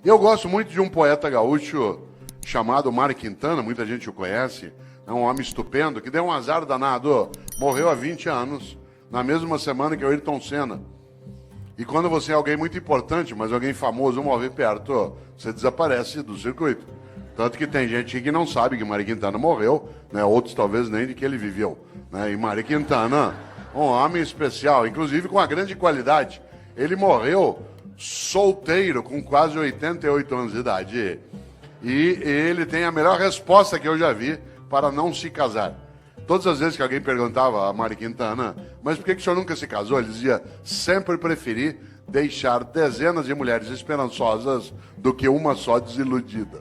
Eu gosto muito de um poeta gaúcho chamado Mário Quintana, muita gente o conhece, é um homem estupendo, que deu um azar danado, morreu há 20 anos, na mesma semana que o Ayrton Senna. E quando você é alguém muito importante, mas alguém famoso morre perto, você desaparece do circuito. Tanto que tem gente que não sabe que Mário Quintana morreu, né? Outros talvez nem de que ele viveu. Né? E Mário Quintana, um homem especial, inclusive com uma grande qualidade. Ele morreu solteiro, com quase 88 anos de idade. E ele tem a melhor resposta que eu já vi para não se casar. Todas as vezes que alguém perguntava a Mário Quintana, mas por que o senhor nunca se casou? Ele dizia, sempre preferi deixar dezenas de mulheres esperançosas do que uma só desiludida.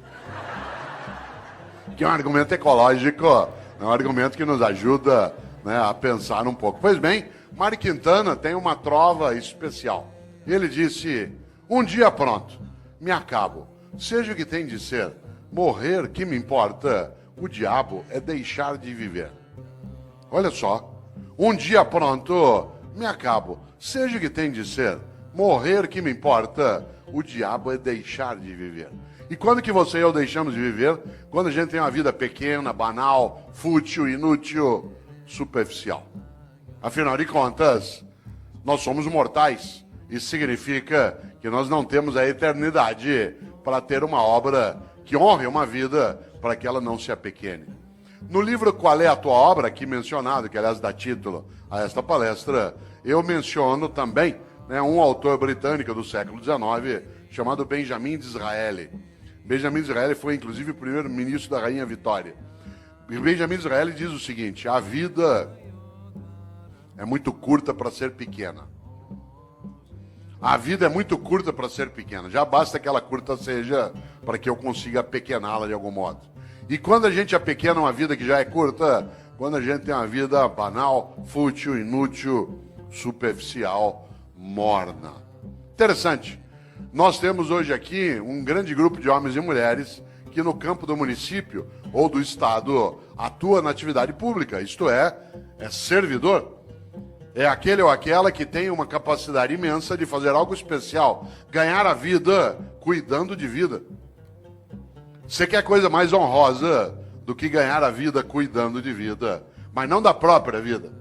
Que é um argumento ecológico, é um argumento que nos ajuda, né, a pensar um pouco. Pois bem, Mário Quintana tem uma trova especial. Ele disse, um dia pronto, me acabo. Seja o que tem de ser, morrer que me importa, o diabo é deixar de viver. Olha só, um dia pronto, me acabo. Seja o que tem de ser, morrer que me importa, o diabo é deixar de viver. E quando que você e eu deixamos de viver? Quando a gente tem uma vida pequena, banal, fútil, inútil, superficial. Afinal de contas, nós somos mortais. Isso significa que nós não temos a eternidade para ter uma obra que honre uma vida para que ela não se apequene. No livro Qual é a Tua Obra, aqui mencionado, que aliás dá título a esta palestra, eu menciono também, né, um autor britânico do século XIX chamado Benjamin Disraeli. Benjamin Disraeli foi inclusive o primeiro-ministro da Rainha Vitória. E Benjamin Disraeli diz o seguinte, a vida é muito curta para ser pequena. A vida é muito curta para ser pequena. Já basta que ela curta seja para que eu consiga apequená-la de algum modo. E quando a gente apequena uma vida que já é curta, quando a gente tem uma vida banal, fútil, inútil, superficial, morna. Interessante. Nós temos hoje aqui um grande grupo de homens e mulheres que no campo do município ou do estado atua na atividade pública, isto é servidor. É aquele ou aquela que tem uma capacidade imensa de fazer algo especial, ganhar a vida cuidando de vida. Você quer coisa mais honrosa do que ganhar a vida cuidando de vida, mas não da própria vida.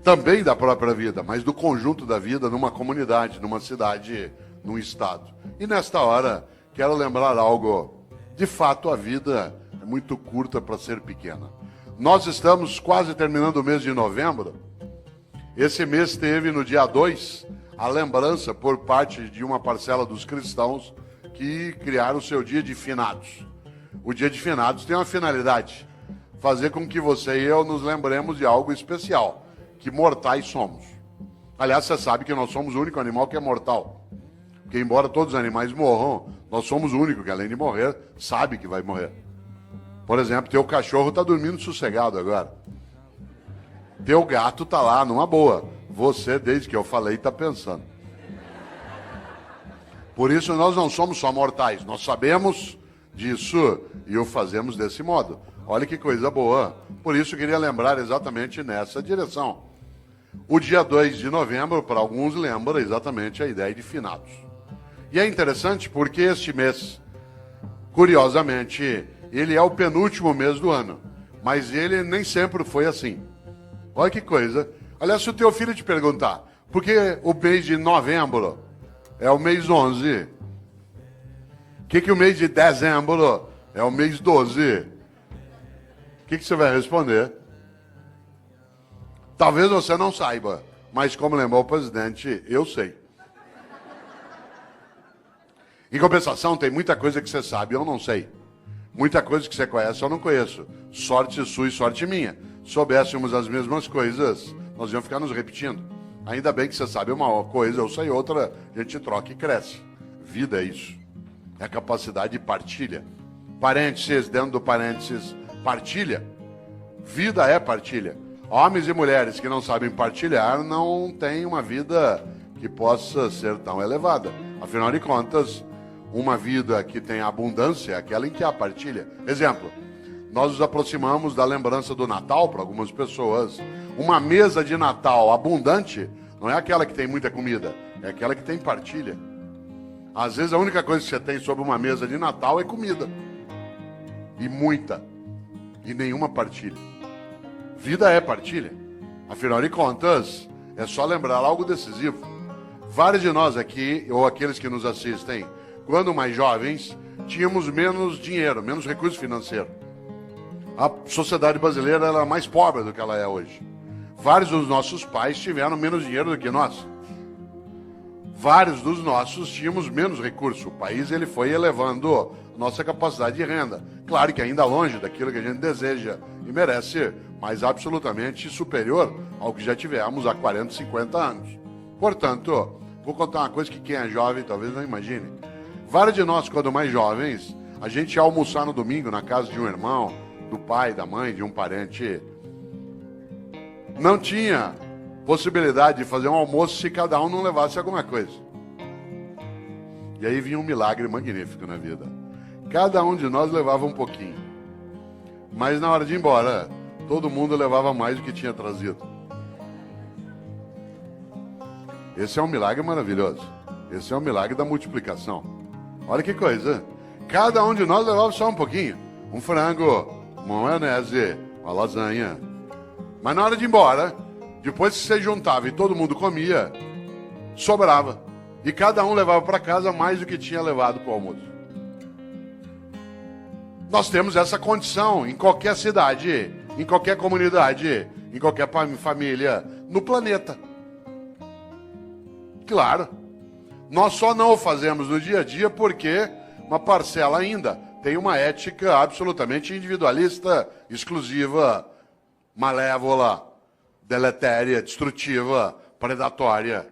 Também da própria vida, mas do conjunto da vida numa comunidade, numa cidade, num estado. E nesta hora, quero lembrar algo. De fato, a vida é muito curta para ser pequena. Nós estamos quase terminando o mês de novembro. Esse mês teve, no dia 2, a lembrança por parte de uma parcela dos cristãos que criaram o seu dia de finados. O dia de finados tem uma finalidade, fazer com que você e eu nos lembremos de algo especial, que mortais somos. Aliás, você sabe que nós somos o único animal que é mortal. Porque embora todos os animais morram, nós somos o único que, além de morrer, sabe que vai morrer. Por exemplo, teu cachorro está dormindo sossegado agora. Teu gato está lá numa boa. Você, desde que eu falei, está pensando. Por isso nós não somos só mortais. Nós sabemos disso e o fazemos desse modo. Olha que coisa boa. Por isso eu queria lembrar exatamente nessa direção. O dia 2 de novembro, para alguns, lembra exatamente a ideia de finados. E é interessante porque este mês, curiosamente, ele é o penúltimo mês do ano. Mas ele nem sempre foi assim. Olha que coisa. Aliás, se o teu filho te perguntar, por que o mês de novembro é o mês 11? O que o mês de dezembro é o mês 12? O que você vai responder? Talvez você não saiba, mas como lembrou o presidente, eu sei. Em compensação, tem muita coisa que você sabe e eu não sei. Muita coisa que você conhece eu não conheço. Sorte sua e sorte minha. Soubéssemos as mesmas coisas, nós íamos ficar nos repetindo. Ainda bem que você sabe uma coisa, eu sei outra, a gente troca e cresce. Vida é isso. É a capacidade de partilha. Parênteses, dentro do parênteses, partilha. Vida é partilha. Homens e mulheres que não sabem partilhar não têm uma vida que possa ser tão elevada. Afinal de contas, uma vida que tem abundância é aquela em que há partilha. Exemplo. Nós nos aproximamos da lembrança do Natal para algumas pessoas. Uma mesa de Natal abundante não é aquela que tem muita comida, é aquela que tem partilha. Às vezes a única coisa que você tem sobre uma mesa de Natal é comida. E muita. E nenhuma partilha. Vida é partilha. Afinal de contas, é só lembrar algo decisivo. Vários de nós aqui, ou aqueles que nos assistem, quando mais jovens, tínhamos menos dinheiro, menos recurso financeiro. A sociedade brasileira era mais pobre do que ela é hoje. Vários dos nossos pais tiveram menos dinheiro do que nós. Vários dos nossos tínhamos menos recurso. O país ele foi elevando nossa capacidade de renda. Claro que ainda longe daquilo que a gente deseja e merece, mas absolutamente superior ao que já tivemos há 40, 50 anos. Portanto, vou contar uma coisa que quem é jovem talvez não imagine. Vários de nós, quando mais jovens, a gente ia almoçar no domingo na casa de um irmão, do pai, da mãe, de um parente. Não tinha possibilidade de fazer um almoço se cada um não levasse alguma coisa. E aí vinha um milagre magnífico na vida. Cada um de nós levava um pouquinho. Mas na hora de ir embora, todo mundo levava mais do que tinha trazido. Esse é um milagre maravilhoso. Esse é um milagre da multiplicação. Olha que coisa. Cada um de nós levava só um pouquinho. Um frango, uma maionese, uma lasanha. Mas na hora de ir embora, depois que você juntava e todo mundo comia, sobrava. E cada um levava para casa mais do que tinha levado para o almoço. Nós temos essa condição em qualquer cidade, em qualquer comunidade, em qualquer família, no planeta. Claro. Nós só não o fazemos no dia a dia porque uma parcela ainda tem uma ética absolutamente individualista, exclusiva, malévola, deletéria, destrutiva, predatória.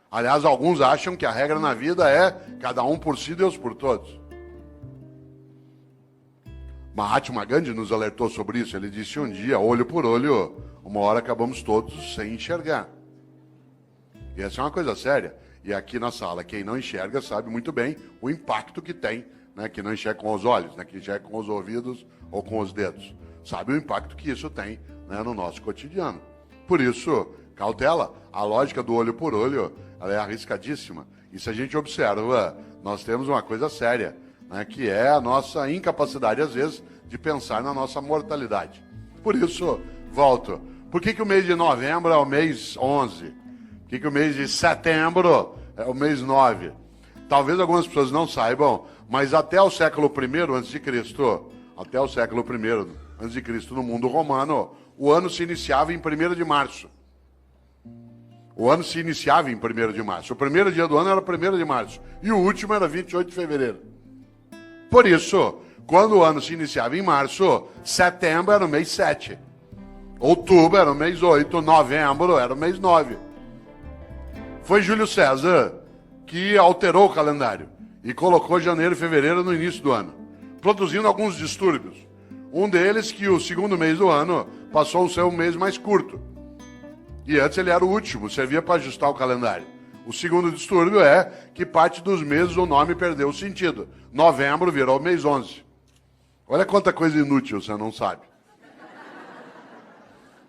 Aliás, alguns acham que a regra na vida é cada um por si, Deus por todos. Mahatma Gandhi nos alertou sobre isso. Ele disse um dia, olho por olho, uma hora acabamos todos sem enxergar. E essa é uma coisa séria. E aqui na sala, quem não enxerga sabe muito bem o impacto que tem, né? Que não enxerga com os olhos, né? Que enxerga com os ouvidos ou com os dedos. Sabe o impacto que isso tem, né, no nosso cotidiano. Por isso, cautela. A lógica do olho por olho, ela é arriscadíssima. E se a gente observa, nós temos uma coisa séria, né, que é a nossa incapacidade, às vezes, de pensar na nossa mortalidade. Por isso, volto. Por que o mês de novembro é o mês 11? Por que o mês de setembro é o mês 9? Talvez algumas pessoas não saibam, mas até o século I a.C., até o século I a.C., no mundo romano, o ano se iniciava em 1º de março. O ano se iniciava em 1º de março. O primeiro dia do ano era 1º de março. E o último era 28 de fevereiro. Por isso, quando o ano se iniciava em março, setembro era o mês 7. Outubro era o mês 8. Novembro era o mês 9. Foi Júlio César que alterou o calendário e colocou janeiro e fevereiro no início do ano, produzindo alguns distúrbios. Um deles que o segundo mês do ano passou a ser o mês mais curto. E antes ele era o último, servia para ajustar o calendário. O segundo distúrbio é que parte dos meses o nome perdeu o sentido. Novembro virou o mês 11. Olha quanta coisa inútil você não sabe.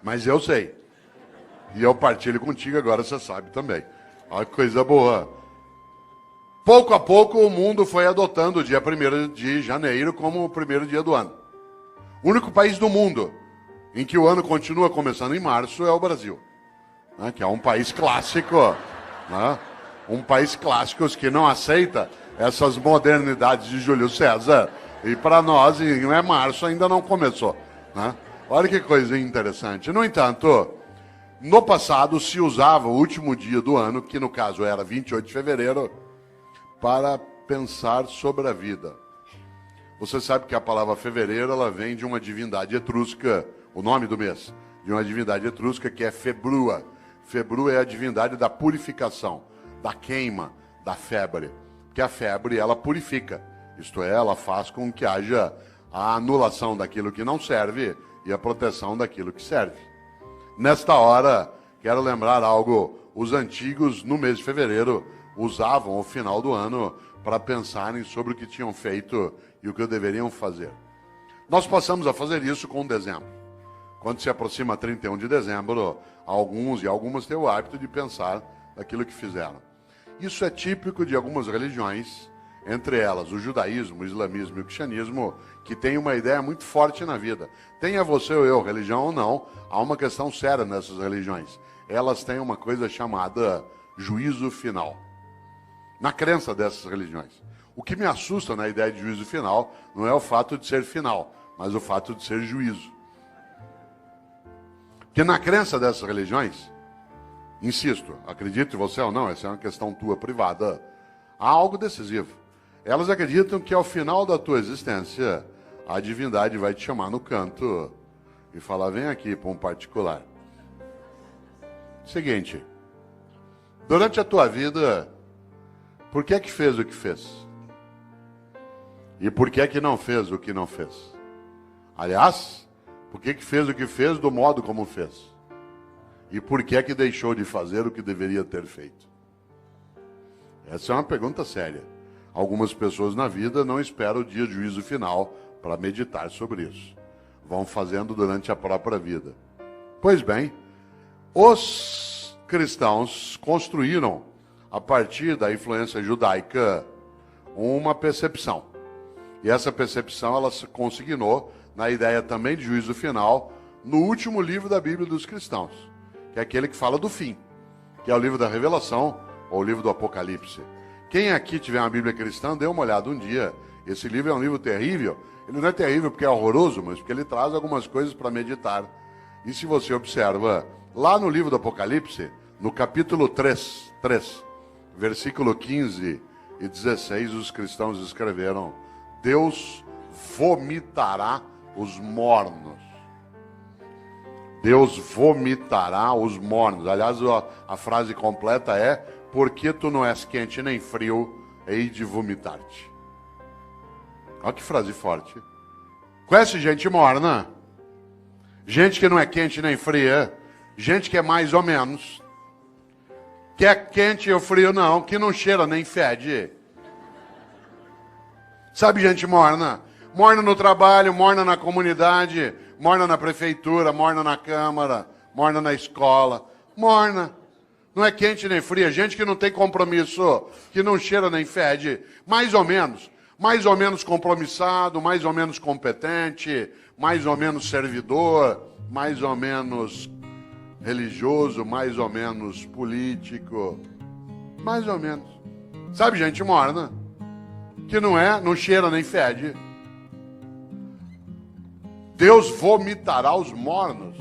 Mas eu sei. E eu partilho contigo, agora você sabe também. Olha que coisa boa. Pouco a pouco o mundo foi adotando o dia 1º de janeiro como o primeiro dia do ano. O único país do mundo em que o ano continua começando em março é o Brasil, né, que é um país clássico, né, um país clássico que não aceita essas modernidades de Júlio César. E para nós, não é março, ainda não começou, né? Olha que coisa interessante. No entanto, no passado se usava o último dia do ano, que no caso era 28 de fevereiro, para pensar sobre a vida. Você sabe que a palavra fevereiro, ela vem de uma divindade etrusca, o nome do mês, de uma divindade etrusca que é Februa. Februa é a divindade da purificação, da queima, da febre. Porque a febre, ela purifica. Isto é, ela faz com que haja a anulação daquilo que não serve e a proteção daquilo que serve. Nesta hora, quero lembrar algo. Os antigos, no mês de fevereiro, usavam o final do ano para pensarem sobre o que tinham feito e o que deveriam fazer. Nós passamos a fazer isso com dezembro. Quando se aproxima 31 de dezembro, alguns e algumas têm o hábito de pensar naquilo que fizeram. Isso é típico de algumas religiões, entre elas o judaísmo, o islamismo e o cristianismo, que tem uma ideia muito forte na vida. Tenha você ou eu, religião ou não, há uma questão séria nessas religiões. Elas têm uma coisa chamada juízo final. Na crença dessas religiões. O que me assusta na ideia de juízo final não é o fato de ser final, mas o fato de ser juízo. Porque na crença dessas religiões, insisto, acredite você ou não, essa é uma questão tua privada, há algo decisivo. Elas acreditam que ao final da tua existência, a divindade vai te chamar no canto e falar, vem aqui para um particular. Seguinte, durante a tua vida, por que é que fez o que fez? E por que é que não fez o que não fez? Aliás, por que que fez o que fez do modo como fez? E por que é que deixou de fazer o que deveria ter feito? Essa é uma pergunta séria. Algumas pessoas na vida não esperam o dia de juízo final para meditar sobre isso. Vão fazendo durante a própria vida. Pois bem, os cristãos construíram, a partir da influência judaica, uma percepção. E essa percepção ela se consignou na ideia também de juízo final no último livro da Bíblia dos cristãos, que é aquele que fala do fim, que é o livro da Revelação ou o livro do Apocalipse. Quem aqui tiver uma Bíblia cristã, dê uma olhada um dia. Esse livro é um livro terrível. Ele não é terrível porque é horroroso, mas porque ele traz algumas coisas para meditar. E se você observa, lá no livro do Apocalipse, no capítulo 3, versículo 15 e 16, os cristãos escreveram: Deus vomitará os mornos. Deus vomitará os mornos. Aliás, a frase completa é: porque tu não és quente nem frio, hei de vomitar-te. Olha que frase forte. Conhece gente morna? Gente que não é quente nem fria. Gente que é mais ou menos. Que é quente ou frio não, que não cheira nem fede. Sabe gente morna? Morna no trabalho, morna na comunidade, morna na prefeitura, morna na câmara, morna na escola. Morna. Não é quente nem fria. Gente que não tem compromisso, que não cheira nem fede. Mais ou menos compromissado, mais ou menos competente, mais ou menos servidor, mais ou menos religioso, mais ou menos político. Mais ou menos. Sabe gente morna? Que não cheira nem fede. Deus vomitará os mornos.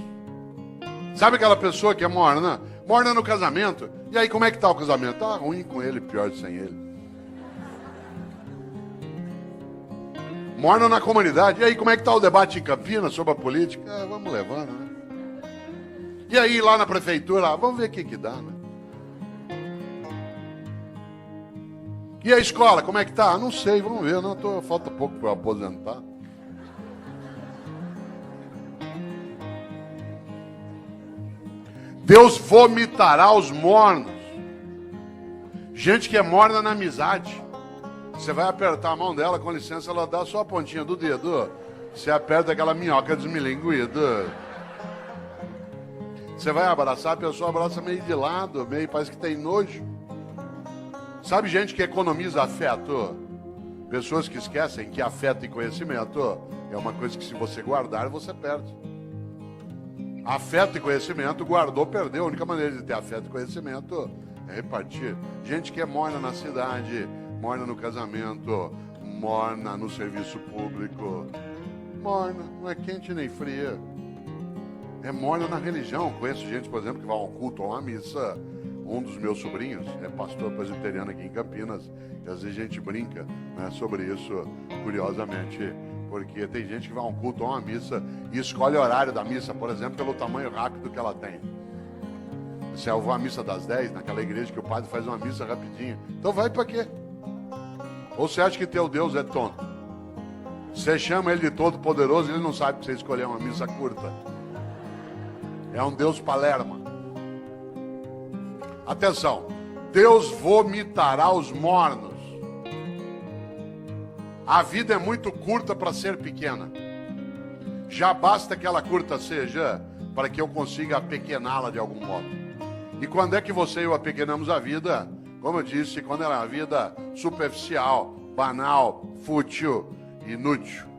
Sabe aquela pessoa que é morna? Morna no casamento. E aí, como é que tá o casamento? Tá ruim com ele, pior sem ele. Morna na comunidade. E aí, como é que tá o debate em Campinas sobre a política? Vamos levando, né? E aí, lá na prefeitura, vamos ver o que dá, né? E a escola, como é que tá? Não sei, vamos ver. Falta pouco para eu aposentar. Deus vomitará os mornos. Gente que é morna na amizade. Você vai apertar a mão dela, com licença, ela dá só a pontinha do dedo. Você aperta aquela minhoca desmilinguida. Você vai abraçar, a pessoa abraça meio de lado, meio parece que tem nojo. Sabe gente que economiza afeto? Pessoas que esquecem que afeto e conhecimento é uma coisa que se você guardar, você perde. Afeto e conhecimento, guardou, perdeu. A única maneira de ter afeto e conhecimento é repartir. Gente que é morna na cidade, morna no casamento, morna no serviço público. Morna, não é quente nem fria. É morna na religião. Conheço gente, por exemplo, que vai a um culto ou a uma missa. Um dos meus sobrinhos é pastor presbiteriano aqui em Campinas. E às vezes a gente brinca, né, sobre isso, curiosamente. Porque tem gente que vai a um culto ou a uma missa e escolhe o horário da missa, por exemplo, pelo tamanho rápido que ela tem. Se eu vou à missa das 10, naquela igreja que o padre faz uma missa rapidinho. Então vai para quê? Ou você acha que teu Deus é tonto? Você chama ele de todo poderoso e ele não sabe que você escolheu uma missa curta. É um Deus palerma. Atenção. Deus vomitará os mornos. A vida é muito curta para ser pequena. Já basta que ela curta seja para que eu consiga apequená-la de algum modo. E quando é que você e eu apequenamos a vida? como eu disse, quando era uma vida superficial, banal, fútil, inútil.